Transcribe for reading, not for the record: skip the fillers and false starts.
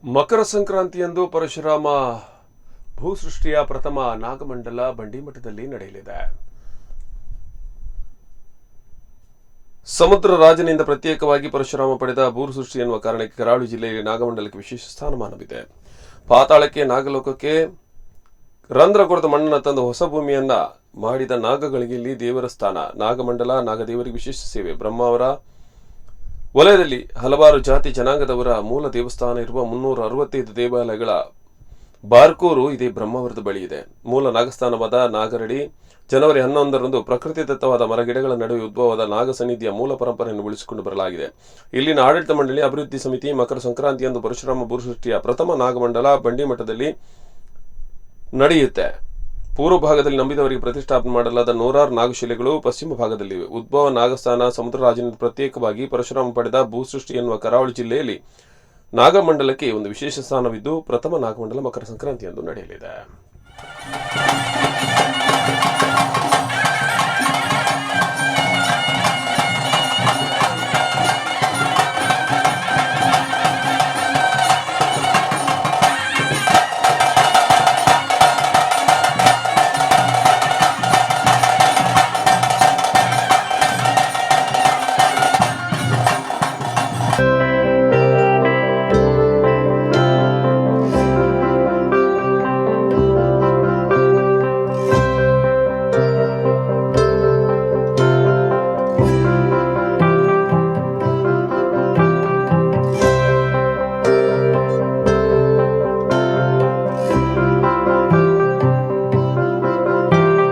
ಮಕರ ಸಂಕ್ರಾಂತಿಯಂದು ಪರಶುರಾಮ ಭೂಸೃಷ್ಟಿಯ ಪ್ರಥಮ ನಾಗಮಂಡಲ ಬಂಡಿಮಠದಲ್ಲಿ ನಡೆಯಲಿದೆ. ಸಮುದ್ರ ರಾಜನಿಂದ ಪ್ರತ್ಯೇಕವಾಗಿ ಪರಶುರಾಮ ಪಡೆದ ಭೂಸೃಷ್ಟಿ ಎನ್ನುವ ಕಾರಣಕ್ಕೆ ಕರಾವಳಿ ಜಿಲ್ಲೆಯಲ್ಲಿ ನಾಗಮಂಡಲಕ್ಕೆ ವಿಶೇಷ ಸ್ಥಾನಮಾನವಿದೆ. ಪಾತಾಳಕ್ಕೆ ನಾಗಲೋಕಕ್ಕೆ ರಂಧ್ರ ಕೊರೆದ ಮಣ್ಣನ್ನು ತಂದು ಹೊಸ ಭೂಮಿಯನ್ನ ಮಾಡಿದ ನಾಗಗಳಿಗೆ ಇಲ್ಲಿ ದೇವರ ಸ್ಥಾನ. ನಾಗಮಂಡಲ ನಾಗದೇವರಿಗೆ ವಿಶೇಷ ಸೇವೆ. ಬ್ರಹ್ಮಾವರ ವಲಯದಲ್ಲಿ ಹಲವಾರು ಜಾತಿ ಜನಾಂಗದವರ ಮೂಲ ದೇವಸ್ಥಾನ ಇರುವ 365 ದೇವಾಲಯಗಳ ಬಾರ್ಕೂರು ಇದೇ ಬ್ರಹ್ಮಾವರದ ಬಳಿ ಇದೆ. ಮೂಲ ನಾಗಸ್ಥಾನವಾದ ನಾಗರಡಿ ಜನವರಿ 11ರಂದು ಪ್ರಕೃತಿದತ್ತವಾದ ಮರಗಿಡಗಳ ನಡುವೆ ಉದ್ಭವವಾದ ನಾಗ ಸನ್ನಿಧಿಯ ಮೂಲ ಪರಂಪರೆಯನ್ನು ಉಳಿಸಿಕೊಂಡು ಬರಲಾಗಿದೆ. ಇಲ್ಲಿನ ಆಡಳಿತ ಮಂಡಳಿ ಅಭಿವೃದ್ಧಿ ಸಮಿತಿ ಮಕರ ಸಂಕ್ರಾಂತಿಯಂದು ಪರಶುರಾಮ ಭೂಸೃಷ್ಟಿಯ ಪ್ರಥಮ ನಾಗಮಂಡಲ ಬಂಡಿಮಠದಲ್ಲಿ ನಡೆಯುತ್ತೆ. ಪೂರ್ವ ಭಾಗದಲ್ಲಿ ನಂಬಿದವರಿಗೆ ಪ್ರತಿಷ್ಠಾಪನೆ ಮಾಡಲಾದ ನೂರಾರು ನಾಗಶಿಲೆಗಳು ಪಶ್ಚಿಮ ಭಾಗದಲ್ಲಿವೆ. ಉದ್ಭವ ನಾಗಸ್ಥಾನ ಸಮುದ್ರರಾಜನಿಂದ ಪ್ರತ್ಯೇಕವಾಗಿ ಪರಶುರಾಮ ಪಡೆದ ಭೂಸೃಷ್ಟಿ ಎನ್ನುವ ಕರಾವಳಿ ಜಿಲ್ಲೆಯಲ್ಲಿ ನಾಗಮಂಡಲಕ್ಕೆ ಒಂದು ವಿಶೇಷ ಸ್ಥಾನವಿದ್ದು, ಪ್ರಥಮ ನಾಗಮಂಡಲ ಮಕರ ಸಂಕ್ರಾಂತಿಯಂದು ನಡೆಯಲಿದೆ.